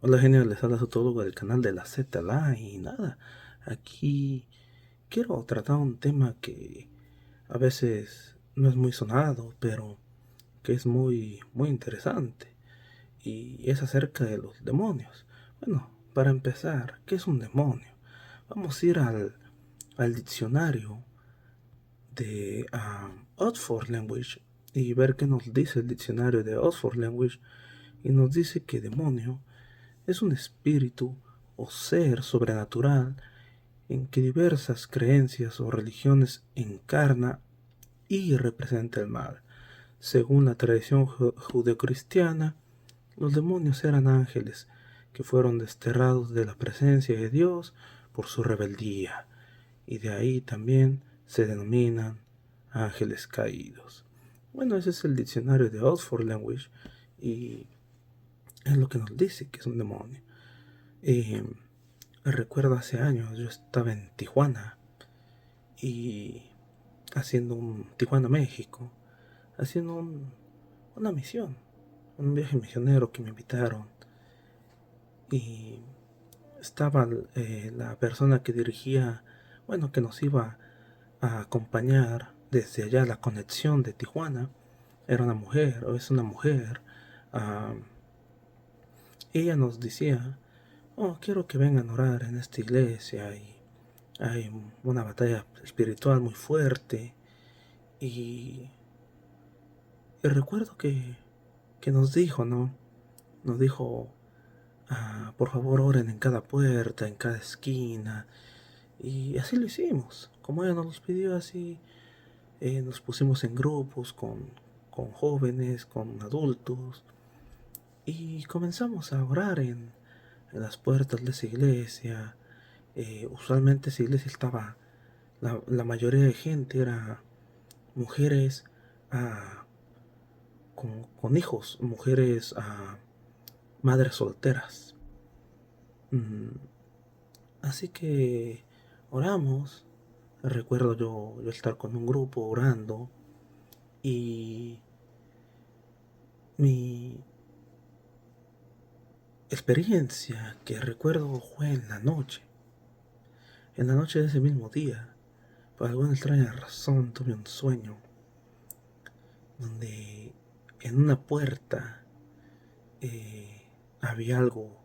Hola genial, les habla su tólogo del canal de la ZLA y nada, aquí quiero tratar un tema que a veces no es muy sonado, pero que es muy interesante y es acerca de los demonios. Bueno, para empezar, ¿qué es un demonio? Vamos a ir al diccionario de Oxford Language y ver qué nos dice el diccionario de Oxford Language y nos dice que demonio es un espíritu o ser sobrenatural en que diversas creencias o religiones encarna y representa el mal. Según la tradición judeocristiana, los demonios eran ángeles que fueron desterrados de la presencia de Dios por su rebeldía, y de ahí también se denominan ángeles caídos. Bueno, ese es el diccionario de Oxford Language y es lo que nos dice que es un demonio. Eh, Recuerdo hace años, yo estaba en Tijuana y Tijuana, México, haciendo una misión, un viaje misionero que me invitaron y estaba la persona que dirigía, bueno, que nos iba a acompañar desde allá la conexión de Tijuana, era una mujer, o es una mujer. ah, Ella nos decía, oh, quiero que vengan a orar en esta iglesia y hay una batalla espiritual muy fuerte y, y recuerdo que nos dijo, ¿no? Nos dijo, por favor oren en cada puerta, en cada esquina y así lo hicimos. Como ella nos los pidió así, nos pusimos en grupos con jóvenes, con adultos y comenzamos a orar en las puertas de esa iglesia. Usualmente esa iglesia estaba, la mayoría de gente era mujeres ah, con hijos, mujeres madres solteras. Mm, Así que oramos. Recuerdo yo estar con un grupo orando y mi experiencia que recuerdo fue en la noche. En la noche de ese mismo día, por alguna extraña razón tuve un sueño donde en una puerta había algo,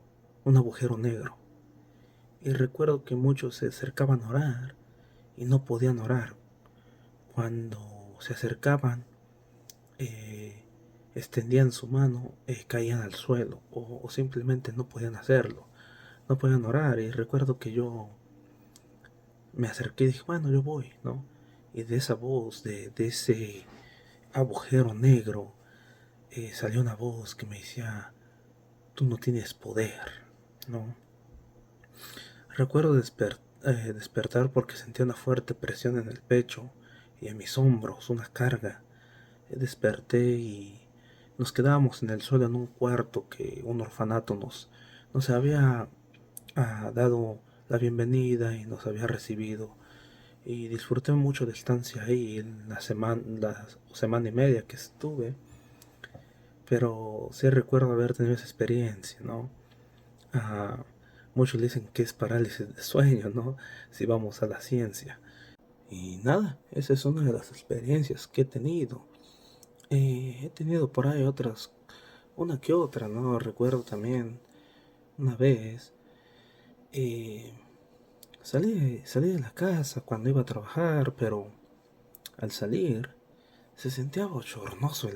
un agujero negro. Y recuerdo que muchos se acercaban a orar y no podían orar. Cuando se acercaban, eh, extendían su mano, caían al suelo o simplemente no podían hacerlo. No podían orar y recuerdo que yo me acerqué y dije, bueno, yo voy, ¿no? Y de esa voz, de ese agujero negro, salió una voz que me decía, tú no tienes poder, ¿no? Recuerdo despertar porque sentía una fuerte presión en el pecho y en mis hombros, una carga. Desperté y nos quedábamos en el suelo en un cuarto que un orfanato nos había dado la bienvenida y nos había recibido. Y disfruté mucho de estancia ahí en la semana y media que estuve. Pero sí recuerdo haber tenido esa experiencia, ¿no? Ah, Muchos dicen que es parálisis de sueño, ¿no? Si vamos a la ciencia. Y nada, esa es una de las experiencias que he tenido. He tenido por ahí otras, una que otra, ¿no? Recuerdo también una vez, eh, salí de la casa cuando iba a trabajar, pero al salir se sentía bochornoso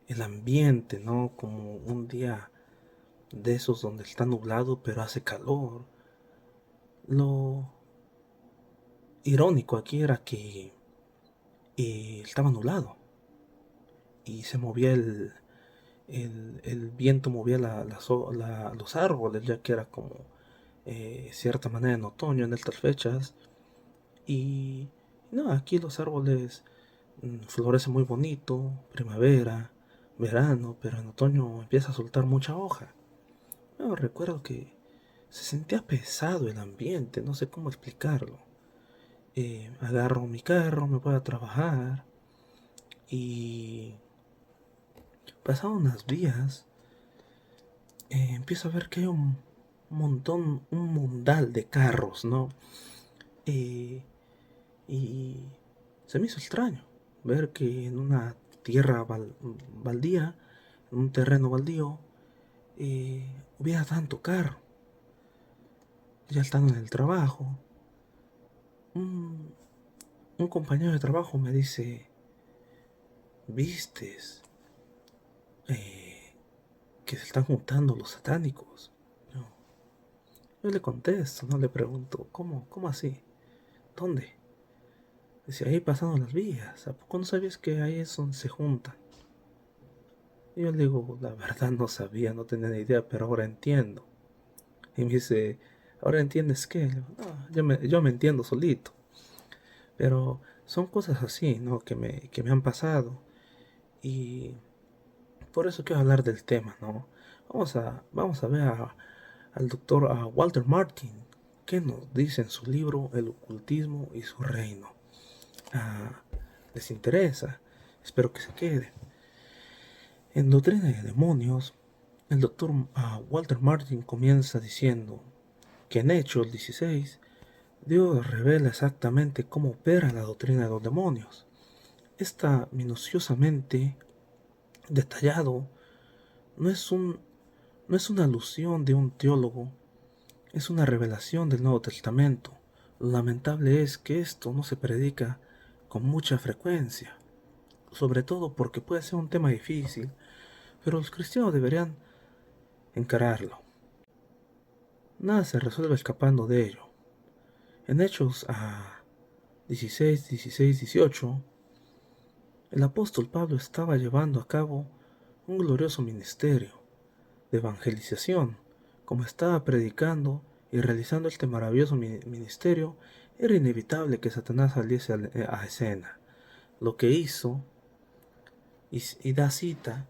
el ambiente, ¿no? Como un día de esos donde está nublado pero hace calor. Lo irónico aquí era que estaba nublado y se movía el viento movía los árboles, ya que era como cierta manera en otoño en estas fechas. Y no, aquí los árboles florecen muy bonito, primavera, verano, pero en otoño empieza a soltar mucha hoja. No, recuerdo que se sentía pesado el ambiente, no sé cómo explicarlo. Agarro mi carro, me voy a trabajar y pasados unos días empiezo a ver que hay un montón, un mundal de carros, ¿no? Y, y se me hizo extraño ver que en una tierra baldía, en un terreno baldío, hubiera tanto carro. Ya estando en el trabajo, un, un compañero de trabajo me dice, ¿vistes que se están juntando los satánicos? Yo, yo le contesto, no le pregunto, ¿cómo así? ¿Dónde? Dice, ahí pasando las vías. ¿A poco no sabías que ahí es donde se juntan? Y yo le digo, la verdad no sabía, no tenía ni idea, pero ahora entiendo. Y me dice, ¿ahora entiendes qué? Le digo, no, yo me entiendo solito. Pero son cosas así, ¿no? Que me han pasado. Y por eso quiero hablar del tema, ¿no? Vamos a ver al doctor Walter Martin. ¿Qué nos dice en su libro El ocultismo y su reino? Ah, ¿Les interesa? Espero que se queden. En Doctrina de Demonios, el doctor Walter Martin comienza diciendo que en Hechos 16, Dios revela exactamente cómo opera la doctrina de los demonios. Está minuciosamente detallado, no es, no es una alusión de un teólogo, es una revelación del Nuevo Testamento. Lo lamentable es que esto no se predica con mucha frecuencia, sobre todo porque puede ser un tema difícil, pero los cristianos deberían encararlo. Nada se resuelve escapando de ello. En Hechos 16, 16, 18, el apóstol Pablo estaba llevando a cabo un glorioso ministerio de evangelización. Como estaba predicando y realizando este maravilloso ministerio, era inevitable que Satanás saliese a escena. Lo que hizo, y da cita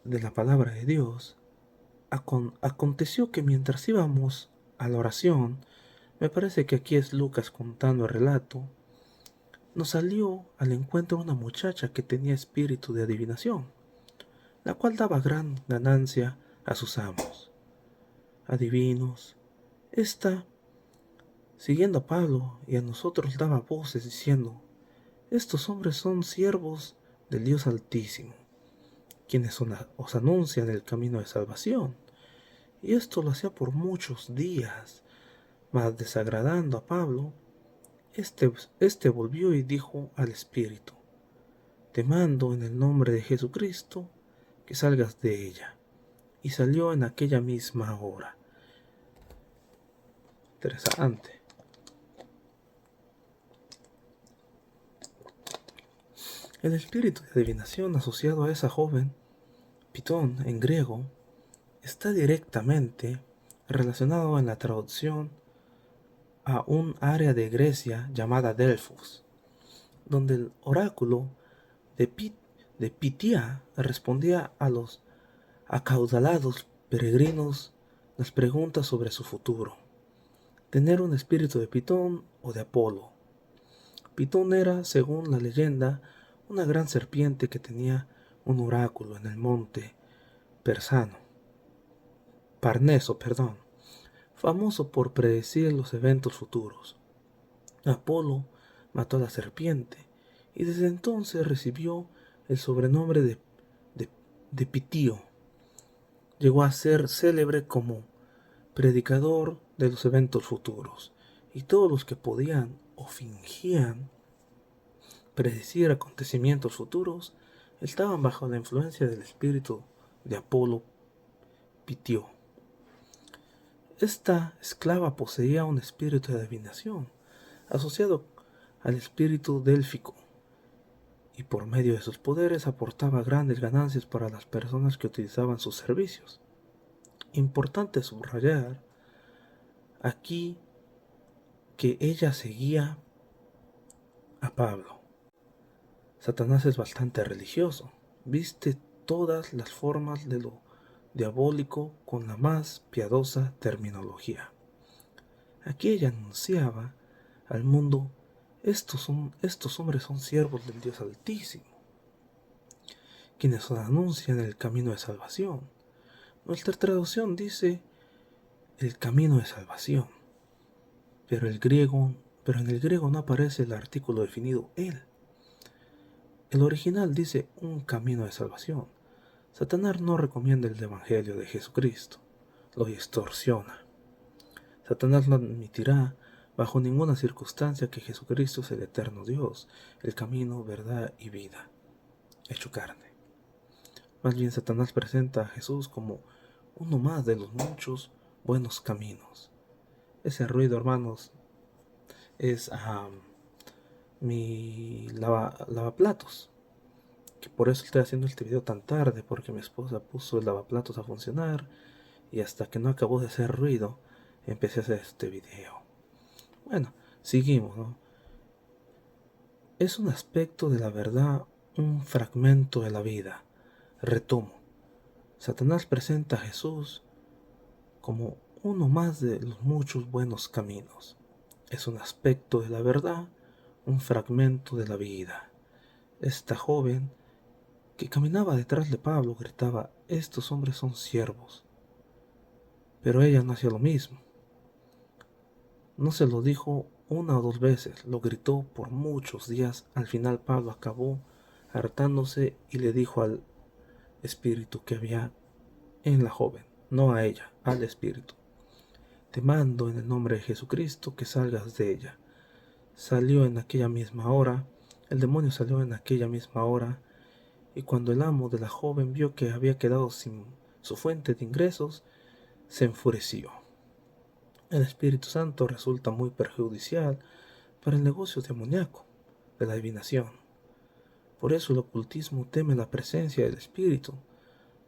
de la palabra de Dios, aconteció que mientras íbamos a la oración, me parece que aquí es Lucas contando el relato, nos salió al encuentro una muchacha que tenía espíritu de adivinación, la cual daba gran ganancia a sus amos, adivinos. Esta, siguiendo a Pablo y a nosotros, daba voces diciendo, estos hombres son siervos del Dios Altísimo, quienes os anuncian el camino de salvación. Y esto lo hacía por muchos días, mas desagradando a Pablo, este volvió y dijo al espíritu, te mando en el nombre de Jesucristo que salgas de ella. Y salió en aquella misma hora. Interesante. El espíritu de adivinación asociado a esa joven, Pitón en griego, está directamente relacionado en la traducción a un área de Grecia llamada Delfos, donde el oráculo de, de Pitía respondía a los acaudalados peregrinos las preguntas sobre su futuro. Tener un espíritu de Pitón o de Apolo. Pitón era, según la leyenda, una gran serpiente que tenía un oráculo en el monte Parneso, famoso por predecir los eventos futuros. Apolo mató a la serpiente y desde entonces recibió el sobrenombre de, de Pitío. Llegó a ser célebre como predicador de los eventos futuros, y todos los que podían o fingían predecir acontecimientos futuros estaban bajo la influencia del espíritu de Apolo Pitió. Esta esclava poseía un espíritu de adivinación asociado al espíritu délfico, y por medio de sus poderes aportaba grandes ganancias para las personas que utilizaban sus servicios. Importante subrayar aquí que ella seguía a Pablo. Satanás es bastante religioso, viste todas las formas de lo diabólico con la más piadosa terminología. Aquí ella anunciaba al mundo, estos hombres son siervos del Dios Altísimo, quienes os anuncian el camino de salvación. Nuestra traducción dice el camino de salvación, pero en el griego no aparece el artículo definido él. El original dice un camino de salvación. Satanás no recomienda el evangelio de Jesucristo, lo distorsiona. Satanás no admitirá bajo ninguna circunstancia que Jesucristo es el eterno Dios, el camino, verdad y vida, hecho carne. Más bien Satanás presenta a Jesús como uno más de los muchos buenos caminos. Ese ruido, hermanos, es mi lavaplatos. Que por eso estoy haciendo este video tan tarde, porque mi esposa puso el lavaplatos a funcionar y hasta que no acabó de hacer ruido, empecé a hacer este video. Bueno, seguimos, ¿no? Es un aspecto de la verdad, un fragmento de la vida. Retomo. Satanás presenta a Jesús como uno más de los muchos buenos caminos. Es un aspecto de la verdad, un fragmento de la vida. Esta joven que caminaba detrás de Pablo gritaba: estos hombres son siervos. Pero ella no hacía lo mismo. No se lo dijo una o dos veces, lo gritó por muchos días. Al final Pablo acabó hartándose y le dijo al espíritu que había en la joven, no a ella, al espíritu: te mando en el nombre de Jesucristo que salgas de ella. Salió en aquella misma hora, el demonio salió en aquella misma hora, y cuando el amo de la joven vio que había quedado sin su fuente de ingresos, se enfureció. El Espíritu Santo resulta muy perjudicial para el negocio demoníaco de la adivinación. Por eso el ocultismo teme la presencia del Espíritu,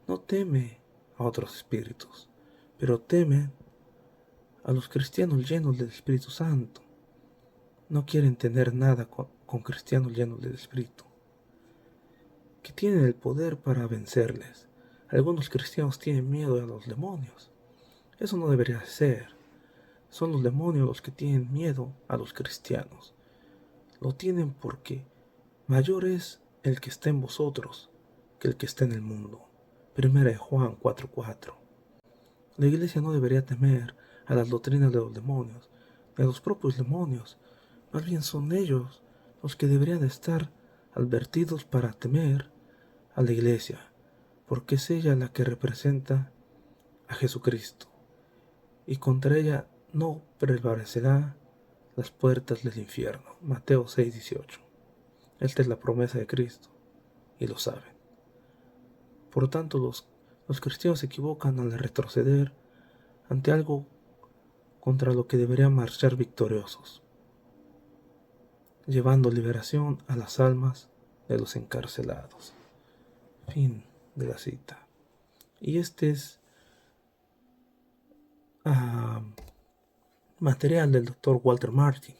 no teme a otros espíritus, pero teme a los cristianos llenos del Espíritu Santo. No quieren tener nada con cristianos llenos del Espíritu, que tienen el poder para vencerles. Algunos cristianos tienen miedo a los demonios. Eso no debería ser. Son los demonios los que tienen miedo a los cristianos. Lo tienen porque mayor es el que está en vosotros que el que está en el mundo. Primera de Juan 4:4. La iglesia no debería temer a las doctrinas de los demonios, ni a los propios demonios. Más bien son ellos los que deberían estar advertidos para temer a la iglesia, porque es ella la que representa a Jesucristo, y contra ella no prevalecerá las puertas del infierno. Mateo 6:18. Esta es la promesa de Cristo, y lo saben. Por lo tanto, los cristianos se equivocan al retroceder ante algo contra lo que deberían marchar victoriosos, llevando liberación a las almas de los encarcelados. Fin de la cita. Y este es material del doctor Walter Martin.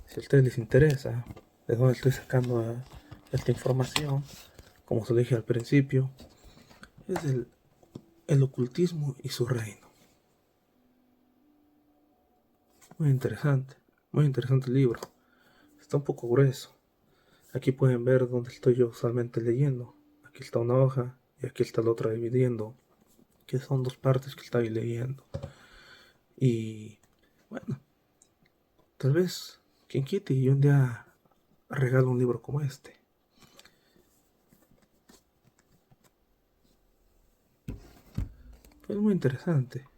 Si a ustedes les interesa de dónde estoy sacando esta información, como se lo dije al principio, es el ocultismo y su reino. Muy interesante el libro. Está un poco grueso. Aquí pueden ver dónde estoy yo usualmente leyendo. Aquí está una hoja y aquí está la otra dividiendo, que son dos partes que estoy leyendo. Y bueno, tal vez quien quite y un día regalo un libro como este. Es muy interesante.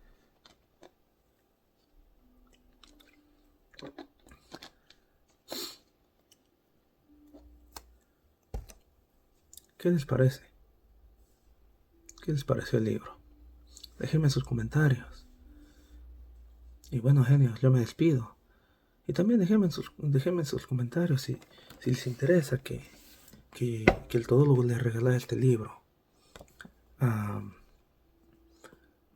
¿Qué les parece? ¿Qué les pareció el libro? Déjenme sus comentarios. Y bueno, genios, yo me despido. Y también déjenme sus comentarios si les interesa que el todólogo les regale este libro.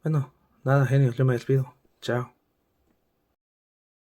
Bueno, nada, genios, yo me despido. Chao.